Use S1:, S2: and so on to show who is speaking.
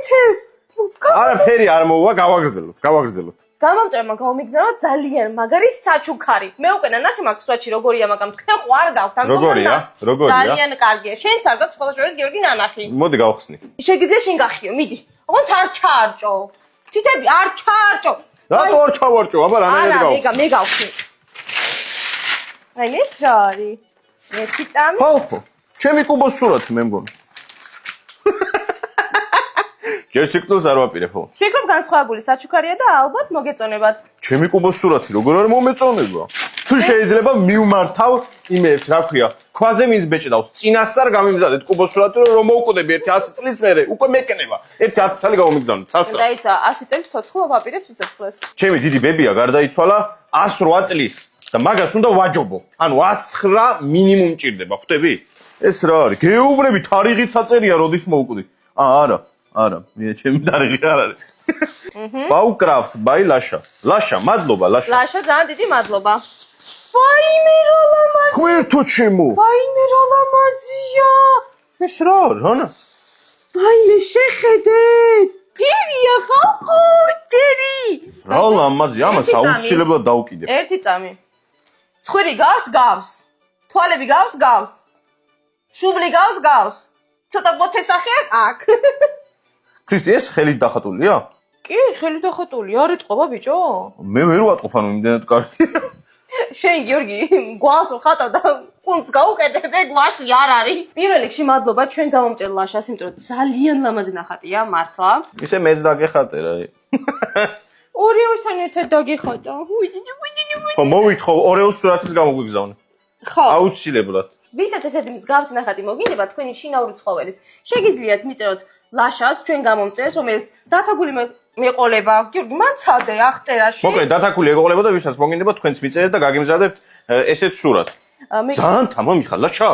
S1: ეთე
S2: არაფერი არ მოვა, გავაგზავნოთ.
S1: გამომწერმა გამომიგზავნა ძალიან მაგარი საჩუქარი. მე უკვე ნახე მაგ სვაჩი როგორია, მაგრამ თქვენ ხო არ გავთ ამ
S2: როგორია?
S1: ძალიან კარგია. შენც არ გაქვს ყველა შორის გიორგი ნანახი.
S2: მოდი გავხსნი.
S1: შეგიძლია შენ გახიო, მიდი. ოღონდ არ ჩაარჭო. თითები არ ჩაარჭო.
S2: რატო არ ჩავარჭო? აბა რანაირად გავხსნი.
S1: არა, მე გავხსნი. აი ეს რა არის? ერთი წამი.
S2: ხო. ჩემი კუბოს სურათი მე მგონი. გესიკნოს არ ვაპირებ ხო?
S1: შეკრობ განსხვავებული საჩუქარია და ალბათ მოგეწონებათ.
S2: ჩემი კუბოს სურათი როგორ არ მომეწონება? თუ შეიძლება მივმართავ იმებს, რა ქვია, ქვაზე ვინც ბეჭდავს, წინასწარ გამიმზადეთ კუბოს სურათი, რომ მოუკვდები ერთი 100 წლის მერე, უკვე მეკნება. ერთი 10 წელი გამომიგზავნეთ, სასწრაფო.
S1: დაიცა 100 წელი ცოცხლო ვაპირებ სიცოცხლეს.
S2: ჩემი დიდი ბებია გარდაიცვალა 108 წლის და მაგას უნდა ვაჯობო. ანუ 109 მინიმუმ ჭირდება, ხვდები? ეს რა არის? გეუბნები თარიღით საწერია, როდის მოუკვდი? არა, მე ჩემი თარიღი არ არის. ბაუკრაფტ, ბაი ლაშა. ლაშა, მადლობა, ლაშა.
S1: ლაშა, ძალიან დიდი მადლობა. ვაიმე რა ლამაზი.
S2: ხვირთო ჩემო.
S1: ვაიმე რა ლამაზია.
S2: ეს რა არის, რანა?
S1: ვაიმე შეხედე. ჯერია ხალხო, ჯერი.
S2: რა ლამაზია, ამას აუცილებლად დავკიდებ.
S1: ერთი წამი. ცხვირი გავს. თვალები გავს. შუბლი გავს. ცოტა მოთესახე აქ.
S2: ქრისტი, ეს ხელით დახატულია?
S1: კი, ხელით დახატულია, არ ეთყობა ბიჭო?
S2: მე ვერ ვატყობ, ანუ იმდენად კარგი.
S1: შენ გიორგი, გვას ხატავ და კუნც გაუკეთებ, გვაში არ არის. პირველ რიგში მადლობა ჩვენ გამომწერ ლაშას, იმიტომ რომ ძალიან ლამაზი ნახატია, მართლა.
S2: ისე მეც დაგეხატე რა.
S1: ორეოსთან ერთად დაგეხატა.
S2: ხო, მოვითხოვ ორეოს სურათის გამოგვიგზავნე.
S1: ხო.
S2: აუცილებლად.
S1: ვისაც ესეთი მსგავსი ნახატი მოგინდება, თქვენი შინაური ცხოველის, შეგიძლიათ მიწეროთ ლაშას ჩვენ გამომწერს, რომელიც დათაგული მეყოლება. გიორგი, მაცადე აღწერაში.
S2: მოკლედ, დათაგული ეყოლება და ვისაც მოგინდება, თქვენც მიწერეთ და გაგიმზადებთ ესეთ სურათს. ძალიან თამა მიხარ, ლაშა.